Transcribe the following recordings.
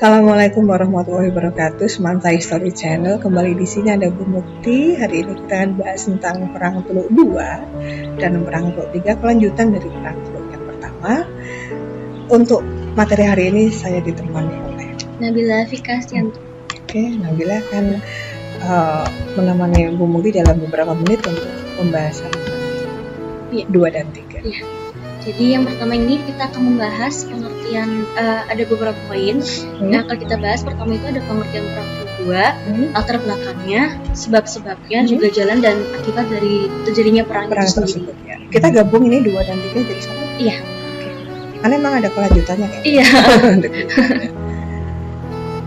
Assalamualaikum warahmatullahi wabarakatuh. Semanta History Channel. Kembali di sini ada Bu Mukti. Hari ini kita akan bahas tentang Perang Teluk II dan Perang Teluk III, kelanjutan dari Perang Teluk yang pertama. Untuk materi hari ini saya ditemani oleh Nabila Fikasyanto. Oke, Nabila akan menemani Bu Mukti dalam beberapa menit untuk pembahasan Iya. 2 dan 3. Iya. Jadi yang pertama ini kita akan membahas pengertian, ada beberapa poin yang akan kita bahas. Pertama itu ada pengertian Perang Teluk II, latar belakangnya, sebab-sebabnya, juga jalan dan akibat dari terjadinya perang itu sendiri. Tersebut ya. Kita gabung ini 2 dan 3 jadi satu. Iya. Karena memang ada kelanjutannya kayak. Iya.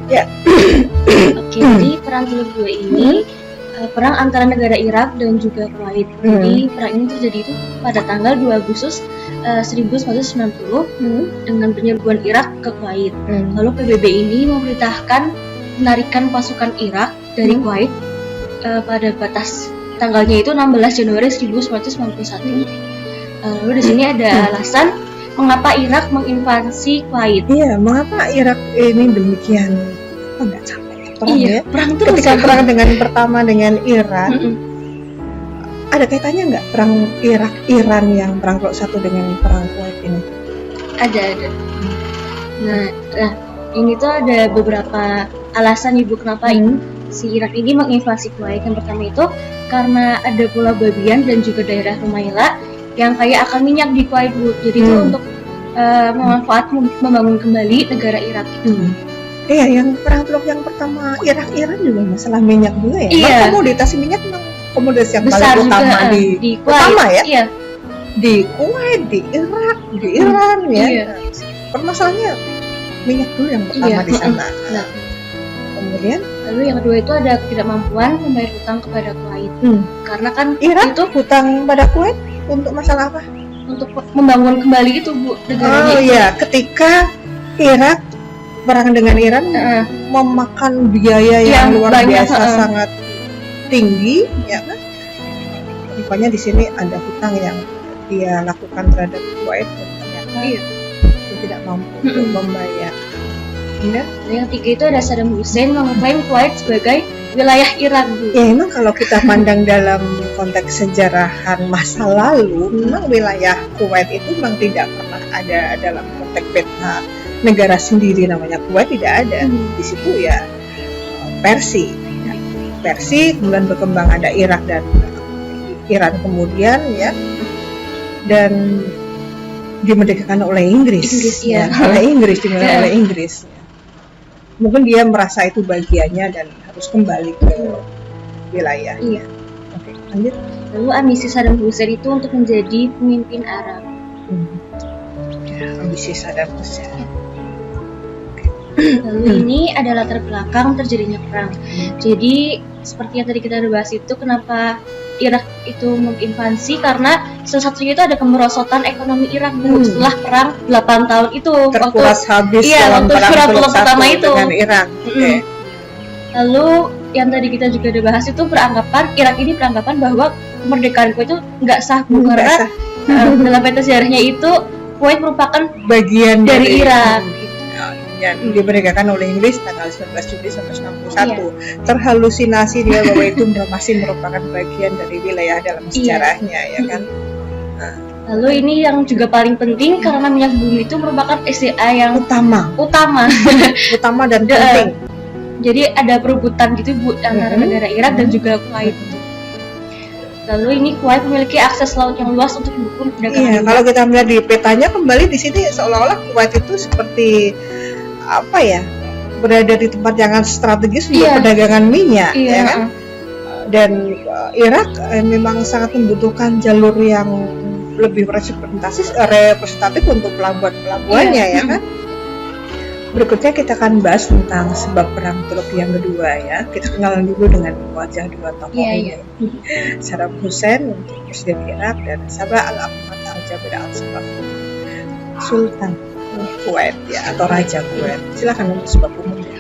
Ya. Oke, jadi Perang Teluk II ini perang antara negara Irak dan juga Kuwait. Jadi perang ini terjadi itu pada tanggal 2 Agustus 1990 dengan penyerbuan Irak ke Kuwait. Lalu PBB ini memerintahkan menarikan pasukan Irak dari Kuwait pada batas tanggalnya itu 16 Januari 1991. Lalu di sini ada alasan mengapa Irak menginvasi Kuwait. Iya, mengapa Irak ini demikian nggak capek perang ya? Perang terus. Ketika perang pertama dengan Iran, ada kaitannya nggak perang Irak-Iran yang perang Teluk I dengan perang Kuwait ini? Ada. Nah, ini tuh ada beberapa alasan Ibu kenapa si Irak ini menginvasi Kuwait. Yang pertama itu karena ada Pulau Babian dan juga daerah Rumaila yang kaya akan minyak di Kuwait, Bu. Jadi itu untuk membangun kembali negara Irak itu. Iya, yang perang Teluk yang pertama Irak-Iran juga masalah minyak juga ya. Iya. Komoditas minyak memang komoditas yang Besar paling utama juga, di Kuwait. utama ya. Iya. Di Kuwait, di Irak, di Iran ya. Iya. Permasalahannya minyak dulu yang pertama di sana. Nah. Kemudian Lalu yang kedua itu ada ketidakmampuan membayar hutang kepada Kuwait. Karena kan Irak itu hutang pada Kuwait untuk masalah apa? untuk membangun kembali itu, Bu, negaranya. Oh iya, ketika Irak perang dengan Iran memakan biaya yang luar banyak, biasa sangat tinggi, ya kan? Rupanya di sini ada hutang yang dia lakukan terhadap Kuwait dan ternyata dia tidak mampu untuk membayar. Kemudian Yang tiga itu ada Saddam Hussein mengklaim Kuwait sebagai wilayah Irak, Bu. ya memang kalau kita pandang dalam konteks sejarahan masa lalu, memang wilayah Kuwait itu memang tidak pernah ada dalam konteks peta negara sendiri namanya Kuwait, tidak ada. Di situ ya Persia, kemudian berkembang ada Irak dan Iran kemudian ya, dan dimerdekakan oleh Inggris ya. Oleh Inggris oleh Inggris. Mungkin dia merasa itu bagiannya dan harus kembali ke wilayahnya. Oke, lanjut. Lalu ambisi Saddam Hussein itu untuk menjadi pemimpin Arab. Ambisi Saddam Hussein. Lalu ini ada latar belakang terjadinya perang. Jadi seperti yang tadi kita udah bahas itu, kenapa Irak itu menginvasi, karena salah satunya itu ada kemerosotan ekonomi Irak setelah perang 8 tahun itu, terkuras habis dalam perang Teluk pertama itu dengan Irak. Lalu yang tadi kita juga udah bahas itu Irak ini beranggapan bahwa kemerdekaan Kuwait itu nggak sah, karena dalam peta sejarahnya itu Kuwait merupakan bagian dari Irak. Yang dimerdekakan oleh Inggris tanggal 19 Juli 1961. Terhalusinasi dia bahwa itu masih merupakan bagian dari wilayah dalam sejarahnya, ya kan. Lalu ini yang juga paling penting karena minyak bumi itu merupakan SDA yang utama dan penting. Jadi ada perebutan gitu, Bu, antara negara Irak dan juga Kuwait. Lalu ini Kuwait memiliki akses laut yang luas untuk mendukung perdagangan. Iya, kalau kita melihat di petanya kembali di sini seolah-olah Kuwait itu seperti apa ya, berada di tempat yang strategis untuk perdagangan minyak, ya kan? Dan Irak memang sangat membutuhkan jalur yang lebih representatif untuk pelabuhan-pelabuhannya, ya kan? Berikutnya kita akan bahas tentang sebab perang Teluk yang kedua ya. Kita kenalan dulu dengan wajah dua tokoh ini. Saddam Hussein untuk Presiden Irak dan Sabah al-Ahmad al-Jabir al-Sabah Sultan Kuwait ya, atau Raja Kuwait. Silakan untuk sebab umumnya.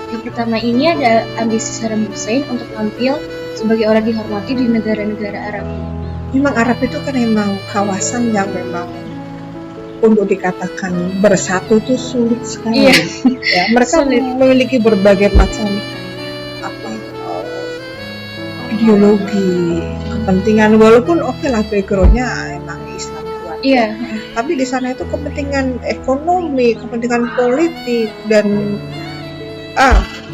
Yang pertama ini ada ambisi Saddam Hussein untuk tampil sebagai orang dihormati di negara-negara Arab. Memang Arab itu kan memang kawasan yang memang untuk dikatakan bersatu itu sulit sekali. Iya. Ya, mereka Sulit. memiliki berbagai macam apa ideologi, kepentingan, walaupun oke lah backgroundnya emang Islam kuat. Iya. Tapi di sana itu kepentingan ekonomi, kepentingan politik dan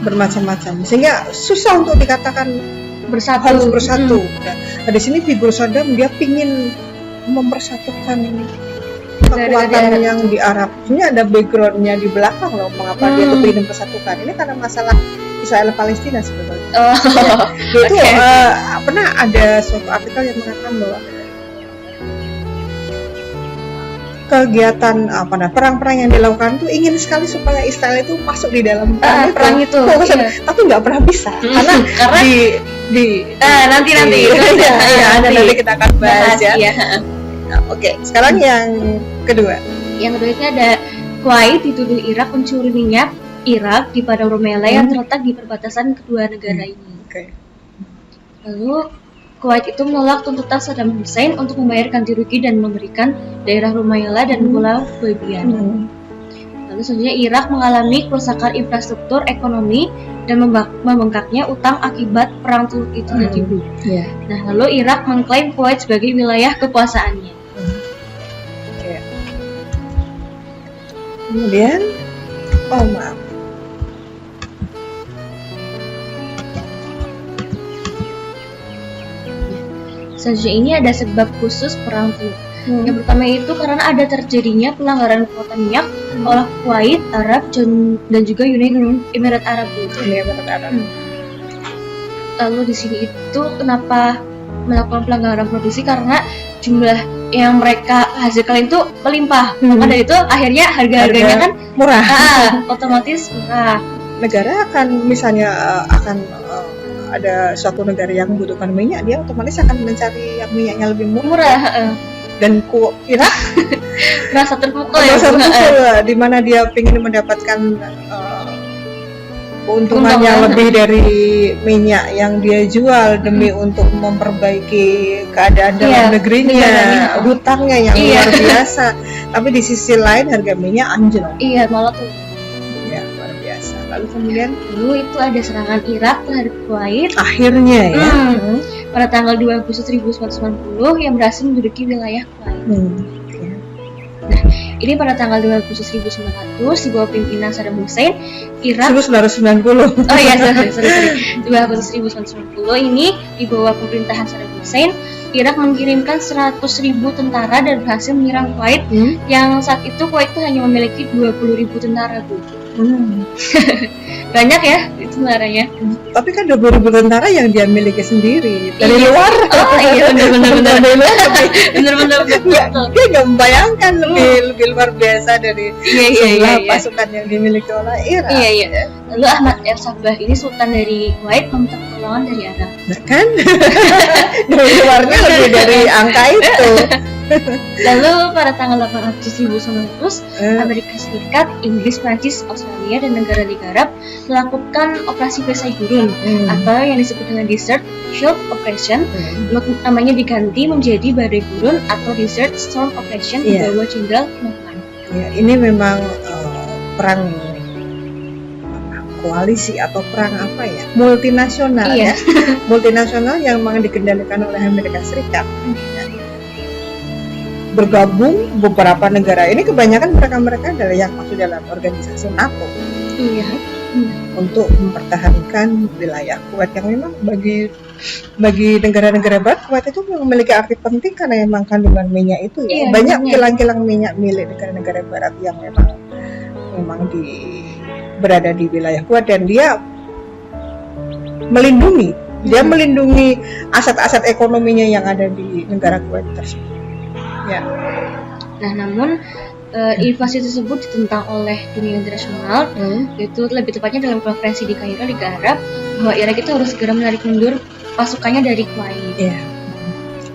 bermacam-macam, sehingga susah untuk dikatakan harus bersatu. Nah, di sini figur Saddam dia pingin mempersatukan kekuatan yang di Arab. Ini ada backgroundnya di belakang loh, mengapa dia tuh ingin mempersatukan. Ini karena masalah Israel Palestina sebetulnya. Dia itu pernah ada suatu artikel yang mengatakan bahwa kegiatan perang-perang yang dilakukan tuh ingin sekali supaya Israel itu masuk di dalam perang itu. Iya. Tapi nggak pernah bisa karena nanti nanti kita akan bahas ya. Nah, Oke, sekarang yang kedua. Yang kedua itu ada Kuwait dituduh Irak mencuri minyak Irak di padang Rumaila yang terletak di perbatasan kedua negara ini. Lalu Kuwait itu menolak tuntutan Saddam Hussein untuk membayar ganti rugi dan memberikan daerah Rumaila dan Pulau Boebian. Lalu selanjutnya Irak mengalami kerusakan infrastruktur ekonomi dan membengkaknya utang akibat perang Teluk itu terjadi. Nah, lalu Irak mengklaim Kuwait sebagai wilayah kekuasaannya. Kemudian, maaf. Selanjutnya ini ada sebab khusus perang Teluk. Yang pertama itu karena ada terjadinya pelanggaran kuota minyak oleh Kuwait, Arab, dan juga Uni Emirat Arab. Lalu di sini itu kenapa melakukan pelanggaran produksi, karena jumlah yang mereka hasilkan itu melimpah. Maka dari itu akhirnya harga-harganya kan murah. Otomatis murah. Negara akan misalnya ada suatu negara yang membutuhkan minyak, dia otomatis akan mencari yang minyaknya lebih murah. Dan Irak merasa terpukul di mana dia ingin mendapatkan keuntungan yang lebih dari minyak yang dia jual demi untuk memperbaiki keadaan dalam negerinya, hutangnya yang luar biasa. Tapi di sisi lain harga minyak anjlok. Iya, malah tuh. Ya, luar biasa. Lalu kemudian itu ada serangan Irak terhadap Kuwait. Akhirnya ya. Pada tanggal 2 Agustus 1990 yang berhasil menduduki wilayah Kuwait. Nah, ini pada tanggal 2 Agustus 1900 di bawah pimpinan Saddam Hussein, Irak 1990. Oh iya, sorry. 2 Agustus 1990 ini di bawah pemerintahan Saddam Hussein, Irak mengirimkan 100.000 tentara dan berhasil menyerang Kuwait. Yang saat itu Kuwait itu hanya memiliki 20.000 tentara, Bu. Banyak ya itu tentaranya. Tapi kan 20.000 tentara yang dia miliki sendiri dari luar. Oh iya, benar. Dia nggak membayangkan lebih luar biasa dari pasukan yang dimiliki oleh Irak. Iya. Lalu Ahmad al-Sabah ini sultan dari Kuwait meminta pertolongan dari Arab. Nah kan, dari luarnya lebih dari angka itu. Lalu pada tanggal 8 Agustus 1900, Amerika Serikat, Inggris, Prancis, Australia, dan negara-negara Arab melakukan operasi perisai gurun atau yang disebut dengan Desert Shield Operation. Namanya diganti menjadi Badai Gurun atau Desert Storm Operation di bawah Jenderal Norman. Ini memang perang koalisi atau perang multinasional ya. Multinasional yang memang dikendalikan oleh Amerika Serikat. Bergabung beberapa negara ini, kebanyakan mereka adalah yang masuk dalam organisasi NATO. Untuk mempertahankan wilayah Kuwait yang memang bagi negara-negara Barat, Kuwait itu memiliki arti penting karena memang kandungan minyak itu banyak kilang-kilang minyak milik negara-negara Barat yang memang berada di wilayah Kuwait, dan dia melindungi aset-aset ekonominya yang ada di negara Kuwait tersebut. Nah, namun invasi tersebut ditentang oleh dunia internasional, yaitu lebih tepatnya dalam konferensi di Kairo, Liga Arab, bahwa Irak itu harus segera menarik mundur pasukannya dari Kuwait.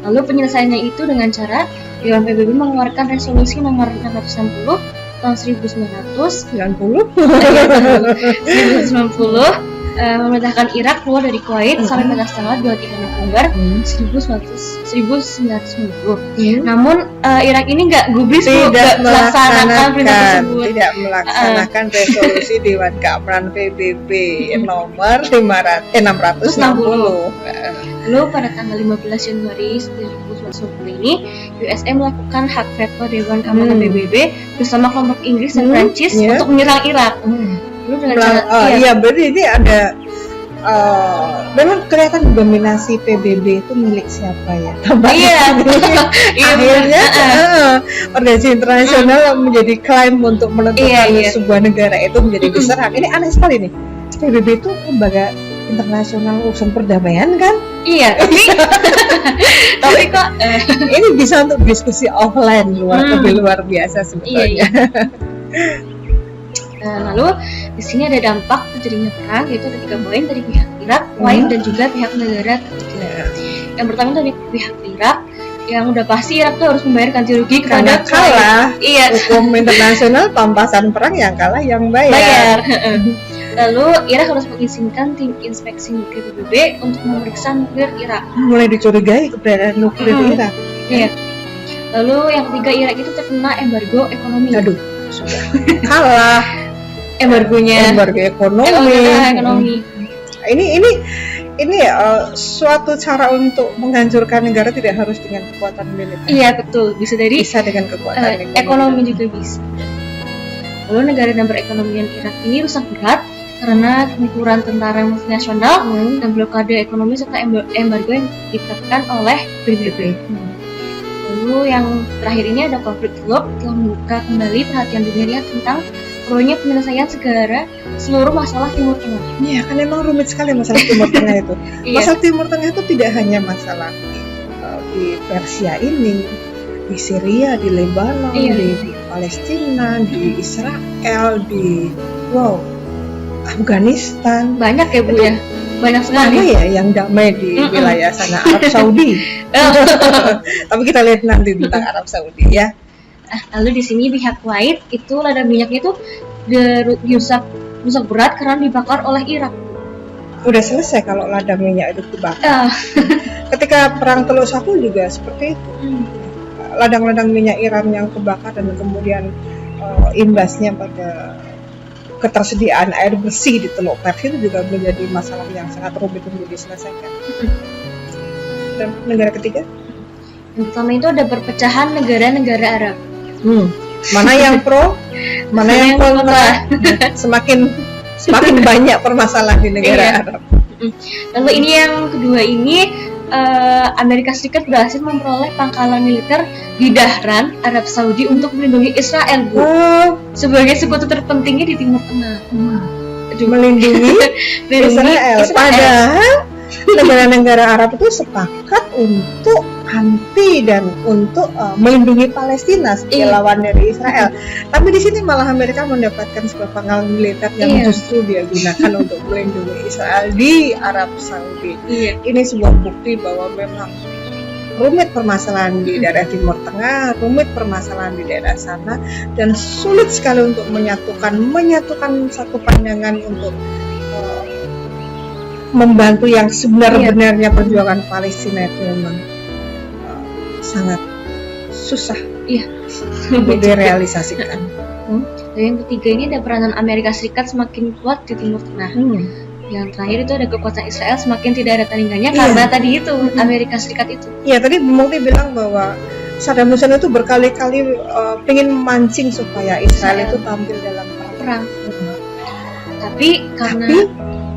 Lalu penyelesaiannya itu dengan cara Dewan PBB mengeluarkan resolusi nomor 660 tahun 1990 memerintahkan Irak keluar dari Kuwait sampai batas tanggal 23 November 1990. Namun Irak ini nggak gubris, nggak melaksanakan perintah tersebut. Tidak melaksanakan resolusi Dewan Keamanan PBB nomor 660. Lalu pada tanggal 15 Januari 1990 ini, USA melakukan hak veto Dewan Keamanan PBB bersama kelompok Inggris dan Prancis untuk menyerang Irak. Lalu dengan berarti ini ada memang kelihatan dominasi PBB itu milik siapa ya? Akhirnya organisasi internasional menjadi klaim untuk menentukan sebuah negara itu menjadi diserang. Ini aneh sekali nih. PBB itu lembaga internasional urusan perdamaian kan? Iya, tapi kok ini bisa untuk diskusi offline lebih luar biasa sebetulnya. Lalu di sini ada dampak terjadinya perang, yaitu ada 3 poin dari pihak Irak, Kuwait dan juga pihak negara ketiga. Yang pertama dari pihak Irak, yang udah pasti Irak tuh harus membayar ganti rugi kepada kalah. Hukum internasional pampasan perang yang kalah yang bayar. Lalu Irak harus mengizinkan tim inspeksi nuklir PBB untuk memeriksa nuklir Irak. Mulai dicurigai keberadaan nuklir Irak. Iya. Lalu yang ketiga, Irak itu terkena embargo ekonomi. Aduh, sudah kalah. Embargo ekonomi. Ini suatu cara untuk menghancurkan negara tidak harus dengan kekuatan militer. Iya betul, bisa dengan kekuatan ekonomi juga bisa. Lalu negara dan perekonomian Irak ini rusak berat karena kemungkinan tentara multinasional dan blokade ekonomi serta embargo yang ditetapkan oleh PBB. Lalu yang terakhir ini ada konflik teluk telah membuka kembali perhatian dunia tentang perlunya penyelesaian segera seluruh masalah Timur Tengah. Iya kan emang rumit sekali masalah Timur Tengah itu. Masalah Timur Tengah itu tidak hanya masalah di Persia ini, di Syria, di Lebanon, di Palestina, di Israel, di Afghanistan. Banyak ya Bu ya? Banyak sekali. Mana ya yang damai di wilayah sana, Arab Saudi. Tapi kita lihat nanti tentang Arab Saudi ya. Lalu di sini pihak Kuwait itu ladang minyaknya itu rusak berat karena dibakar oleh Irak. Udah selesai kalau ladang minyak itu dibakar. Ketika perang Teluk Satu juga seperti itu. Ladang-ladang minyak Iran yang kebakar dan kemudian imbasnya pada ketersediaan air bersih di Teluk Pers itu juga menjadi masalah yang sangat rumit untuk diselesaikan. Dan negara ketiga? Yang pertama itu ada perpecahan negara-negara Arab. Mana yang pro, mana yang kontra. Semakin banyak permasalahan di negara Arab. Lalu ini yang kedua ini Amerika Serikat berhasil memperoleh pangkalan militer di Dahran, Arab Saudi untuk melindungi Israel, Bu. Sebagai sekutu terpentingnya di Timur Tengah. Melindungi Israel. Padahal negara-negara Arab itu sepakat untuk anti dan untuk melindungi Palestina sebagai lawan dari Israel. Tapi di sini malah Amerika mendapatkan sebuah pangkalan militer yang justru dia gunakan untuk melindungi Israel di Arab Saudi. Ini sebuah bukti bahwa memang rumit permasalahan di daerah Timur Tengah, rumit permasalahan di daerah sana, dan sulit sekali untuk menyatukan satu pandangan untuk membantu yang sebenar-benarnya perjuangan Palestina itu memang sangat susah untuk direalisasikan. Dan yang ketiga ini ada peranan Amerika Serikat semakin kuat di Timur Tengah. Yang terakhir itu ada kekuatan Israel semakin tidak ada tandingannya karena tadi itu Amerika Serikat itu. Iya, tadi Bu Mukti bilang bahwa Saddam Hussein itu berkali-kali ingin memancing supaya Israel itu tampil dalam perang. Tapi karena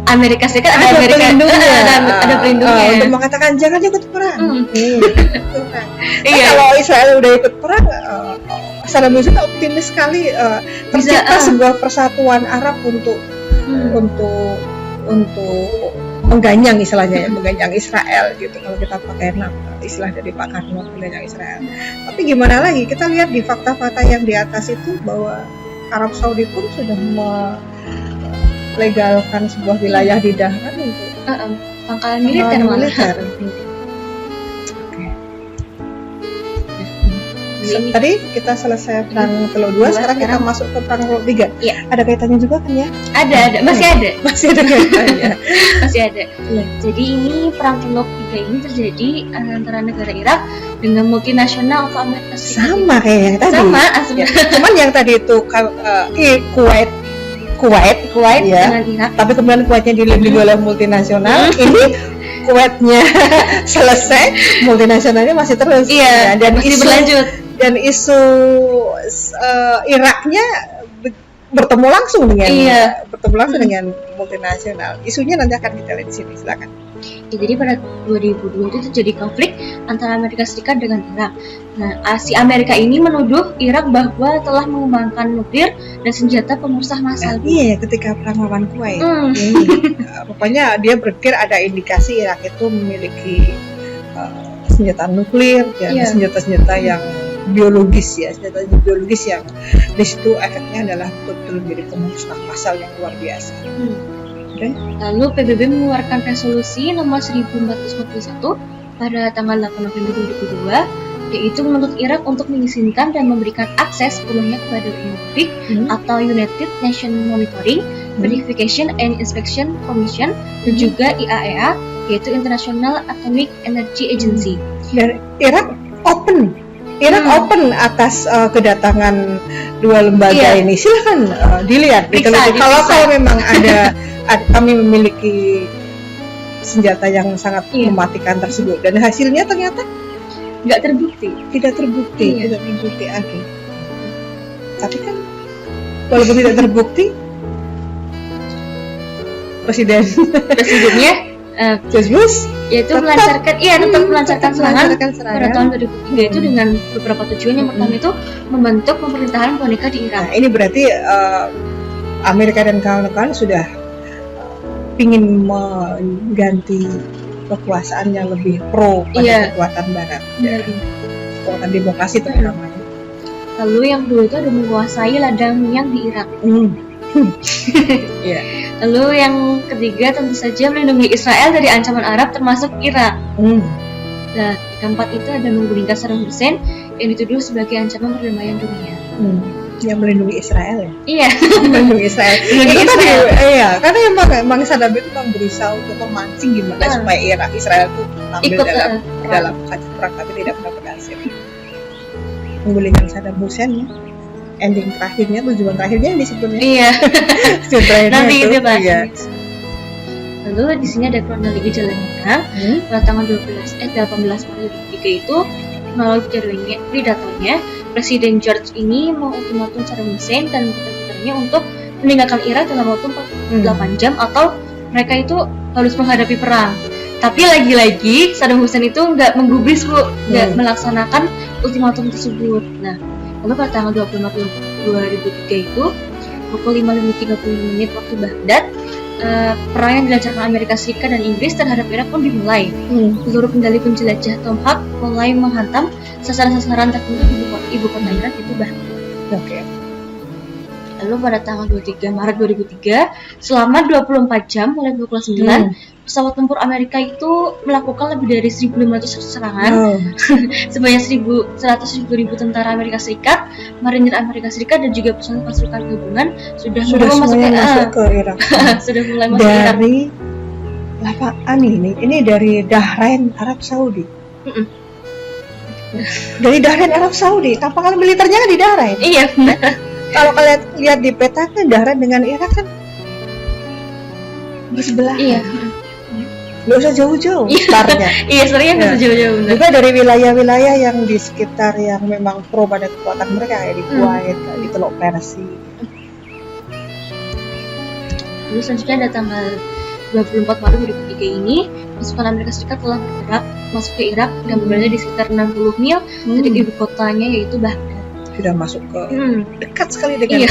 Amerika Serikat ada pelindungnya. Untuk mengatakan jangan ikut perang. Kalau Israel udah ikut perang, Saddam Hussein optimis sekali tercipta sebuah persatuan Arab untuk mengganyang istilahnya mengganyang Israel gitu, kalau kita pakai istilah dari Pak Karno, mengganyang Israel. Tapi gimana lagi, kita lihat di fakta-fakta yang di atas itu bahwa Arab Saudi pun sudah melegalkan sebuah wilayah di Dahran untuk pangkalan militer. ini. Tadi kita selesai perang Teluk 2, sekarang kita masuk ke perang Teluk 3. Iya. Ada kaitannya juga kan ya? Ada, masih ada. Masih ada kaitannya. Masih ada. Jadi ini perang Teluk 3 ini terjadi antara negara Irak dengan multinasional atau Amerika Serikat. Sama kayak yang tadi. Sama, ya. Cuman yang tadi itu Kuwait ya. Dengan Irak. Tapi kemudian Kuwaitnya dilindungi oleh multinasional. Ini Kuwaitnya selesai, multinasionalnya masih terus. Iya. Dan masih berlanjut. Dan isu Iraknya bertemu langsung dengan dengan multinasional. Isunya nanti akan kita lihat di sini, silakan. Ya, jadi pada 2002 itu terjadi konflik antara Amerika Serikat dengan Irak. Nah, si Amerika ini menuduh Irak bahwa telah mengembangkan nuklir dan senjata pemusnah massal. Iya, ketika perang lawan Kuwait. Pokoknya dia berpikir ada indikasi Irak itu memiliki senjata nuklir dan senjata-senjata yang biologis ya, senjata biologis yang di situ efeknya adalah betul-betul menjadi pemusnah massal yang luar biasa. Lalu PBB mengeluarkan resolusi nomor 1441 pada tanggal 8 November 2002, yaitu menuntut Irak untuk mengizinkan dan memberikan akses sepenuhnya kepada UNIFIC atau United Nations Monitoring, Verification and Inspection Commission dan juga IAEA, yaitu International Atomic Energy Agency. Dan Irak open atas kedatangan dua lembaga ini. Silakan dilihat. Kalau memang ada kami memiliki senjata yang sangat mematikan tersebut dan hasilnya ternyata tidak terbukti. Oke. Tapi kan walaupun tidak terbukti, presidennya George Bush yaitu tetap melancarkan serangan pada tahun 2003 itu dengan beberapa tujuan. Yang pertama itu membentuk pemerintahan boneka di Irak. Nah, ini berarti Amerika dan kawan-kawan sudah ingin mengganti kekuasaan yang lebih pro pada kekuatan Barat, kekuatan demokrasi terutama. Lalu yang kedua itu ada menguasai ladang minyak di Irak. Lalu yang ketiga tentu saja melindungi Israel dari ancaman Arab termasuk Irak. Nah, keempat itu ada menggulingkan Saddam Hussein yang dituduh sebagai ancaman perdamaian dunia. Yang melindungi Israel ya? Iya. Melindungi Israel. Karena emang Saddam itu berusaha untuk memancing gimana supaya Israel itu tampil dalam kancah perang, tapi tidak pernah berhasil. Menggulingkan Saddam Hussein ya. Ending terakhirnya, tujuan terakhirnya yang disebutnya. Iya. Nanti itu Pak. Iya. Lalu di sini ada kronologi jalannya perang. Pada tanggal 18 Maret 2003 itu melalui pidatonya, Presiden George ini mengultimatum Saddam Hussein dan putra-putranya untuk meninggalkan Irak dalam waktu 48 jam atau mereka itu harus menghadapi perang. Tapi lagi-lagi Saddam Hussein itu nggak menggubris nggak melaksanakan ultimatum tersebut. Nah, lalu pada tanggal 20 Maret 2003 itu pukul 5:30 waktu Baghdad, perang yang dilancarkan Amerika Serikat dan Inggris terhadap Irak pun dimulai. Seluruh kendali penjelajah Tom Hawk mulai menghantam sasaran-sasaran tertentu di ibu kota Irak, itu Baghdad. Lalu pada tanggal 23 Maret 2003, selama 24 jam mulai pukul 9, pesawat tempur Amerika itu melakukan lebih dari 1.500 serangan. Sebanyak 100.000 tentara Amerika Serikat, marinir Amerika Serikat dan juga pasukan gabungan sudah mulai masuk ke Irak. Sudah mulai masuk ke Irak. Dari lapangan ini dari Bahrain, Arab Saudi. Dari Bahrain, Arab Saudi. Kapal militernya kan di Bahrain. Iya. Kalau kalian lihat di peta kan Bahrain dengan Irak kan bersebelahan. Iya. Nggak usah jauh-jauh startnya. Iya, sebenarnya nggak usah jauh-jauh. Juga dari wilayah-wilayah yang di sekitar yang memang pro pada kekuatan mereka, kayak di Kuwait, di Teluk Persia. Lalu selanjutnya ada tanggal 24 Maret 2003 ini, pasukan Amerika Serikat telah bergerak masuk ke Irak dan berada di sekitar 60 mil dari ibu kotanya, yaitu Baghdad. Sudah masuk ke dekat sekali dengan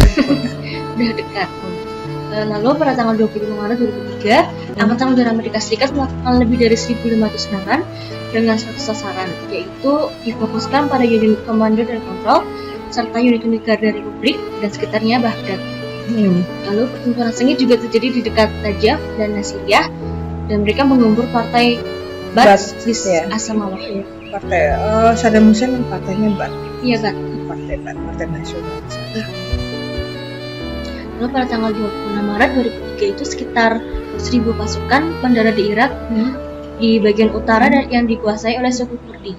udah dekat. Lalu pada tanggal 25 Maret 2003, Angkatan Udara Amerika Serikat melakukan lebih dari 1.500 serangan dengan 100 sasaran, yaitu difokuskan pada unit komando dan kontrol serta unit-unit Garda Republik dan sekitarnya Baghdad. Lalu pertempuran sengit juga terjadi di dekat Najaf dan Nasiriyah, dan mereka menggempur partai Ba'ath Assamawah. Partai Saddam Hussein partainya Ba'ath. Iya kan. Partai Nasional. Lalu pada tanggal 26 Maret 2003 itu sekitar 1.000 pasukan mendarat di Irak di bagian utara dan yang dikuasai oleh suku Kurdi.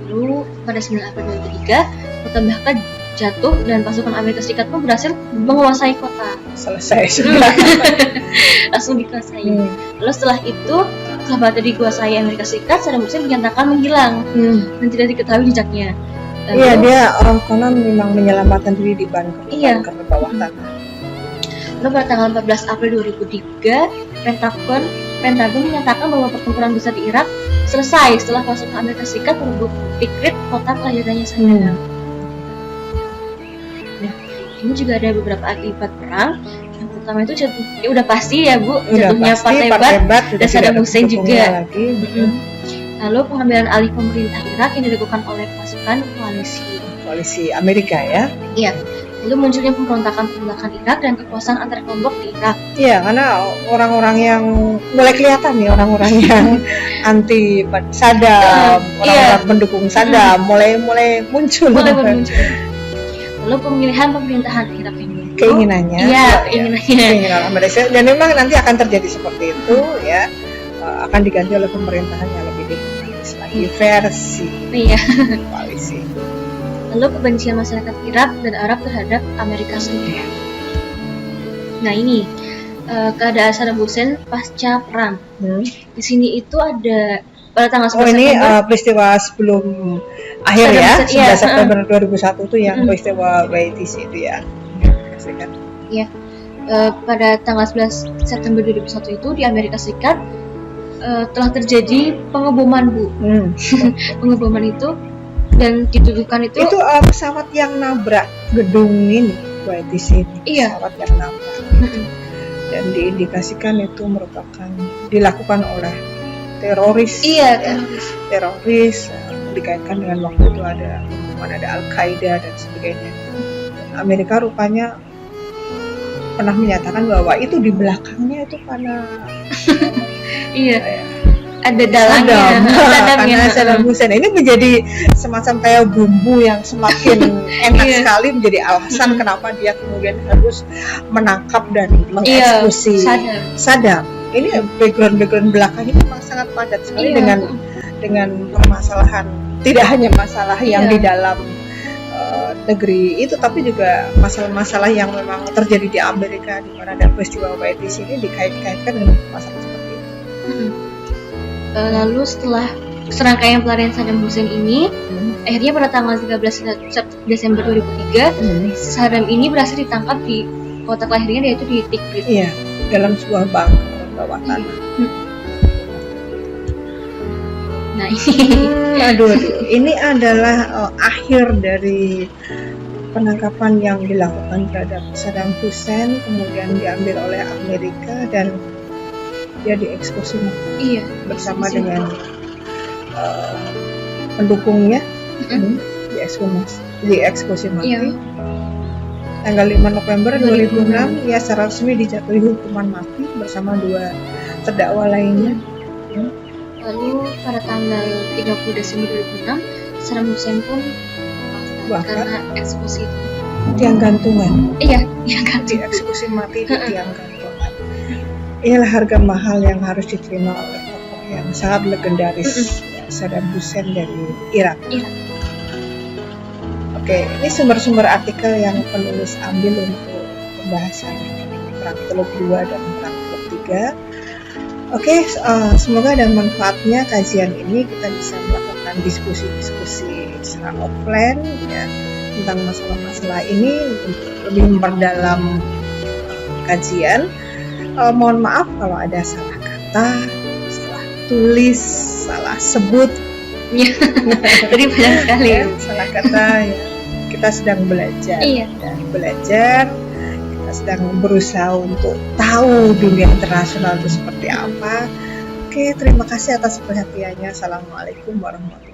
Lalu pada 9 April 2003 kota Baghdad jatuh dan pasukan Amerika Serikat pun berhasil menguasai kota. Selesai sudah. Langsung dikuasai. Lalu setelah itu, setelah Baghdad dikuasai Amerika Serikat, Saddam Hussein dinyatakan menghilang dan tidak diketahui jejaknya. Iya, dia orang konon memang menyelamatkan diri di bunker bawah tanah. Lalu pada tanggal 14 April 2003, Pentagon menyatakan bahwa pertempuran besar di Irak selesai setelah pasukan Amerika Serikat merebut Tikrit, kota kelahirannya Saddam. Nah, ini juga ada beberapa akibat perang. Yang pertama itu ya udah pasti ya Bu, jatuhnya Partai Baath dan Saddam Hussein juga. Lalu pengambilan alih pemerintah Irak yang dilakukan oleh pasukan koalisi Amerika ya. Iya. Lalu munculnya pemberontakan Irak dan kekuasaan antar kelompok di Irak. Iya, karena orang-orang yang mulai kelihatan nih, orang-orang yang anti Saddam, orang-orang pendukung Saddam mulai muncul. Lalu pemilihan pemerintahan Irak ini keinginannya. Iya, keinginan Amerika. Dan memang nanti akan terjadi seperti itu ya. Akan diganti oleh pemerintahan yang lebih demokratis lagi versi koalisi. Lalu kebencian masyarakat Irak dan Arab terhadap Amerika Serikat. Nah ini keadaan Saddam Hussein pasca perang. Di sini itu ada pada tanggal 11 ini September. Peristiwa sebelum akhir ya, 9 September 2001 itu yang peristiwa WTC itu ya. Iya. Pada tanggal 11 September 2001 itu di Amerika Serikat telah terjadi pengeboman Bu. Pengeboman itu dan dituduhkan itu pesawat yang nabrak gedung ini WTC. Pesawat yang nabrak. Dan diindikasikan itu merupakan dilakukan oleh teroris. Teroris dikaitkan dengan waktu itu ada Al-Qaeda dan sebagainya. Amerika rupanya pernah menyatakan bahwa itu di belakangnya itu karena ada dalangnya Saddam Hussein. Ini menjadi semacam kayak bumbu yang semakin enak sekali menjadi alasan kenapa dia kemudian harus menangkap dan mengeksekusi Saddam. Ini background belakangnya memang sangat padat sekali dengan permasalahan, tidak hanya masalah yang di dalam negeri itu, tapi juga masalah-masalah yang memang terjadi di Amerika, di mana ada peristiwa WTC ini dikait-kaitkan dengan masalah seperti itu. Lalu setelah serangkaian pelarian Saddam Hussein ini, akhirnya pada tanggal 13 Desember 2003, Saddam ini berhasil ditangkap di kota kelahirannya, yaitu di Tikrit. Iya, dalam sebuah bunker bawah tanah. Nah ini, ini adalah akhir dari penangkapan yang dilakukan terhadap Saddam Hussein, kemudian diambil oleh Amerika dan dia dieksekusi bersama dengan pendukungnya, dieksekusi mati. Tanggal 5 November 2006 ia secara resmi dijatuhi hukuman mati bersama 2 terdakwa lainnya. Lalu pada tanggal 30 Desember 2006 Saddam Hussein pun karena eksekusi itu tiang gantungan. Dieksekusi mati di tiang gantungan. Inilah harga mahal yang harus diterima oleh tokoh yang sangat legendaris, Saddam Hussein dari Irak. Oke, ini sumber-sumber artikel yang penulis ambil untuk pembahasan Perang Teluk 2 dan Perang Teluk 3. Oke, semoga ada manfaatnya kajian ini. Kita bisa melakukan diskusi-diskusi secara offline ya, tentang masalah-masalah ini untuk lebih memperdalam kajian. Mohon maaf kalau ada salah kata, salah tulis, salah sebut. Jadi banyak sekali salah kata ya. Kita sedang belajar dan belajar. Kita sedang berusaha untuk tahu dunia internasional itu seperti apa. Oke, terima kasih atas perhatiannya. Assalamualaikum warahmatullahi wabarakatuh.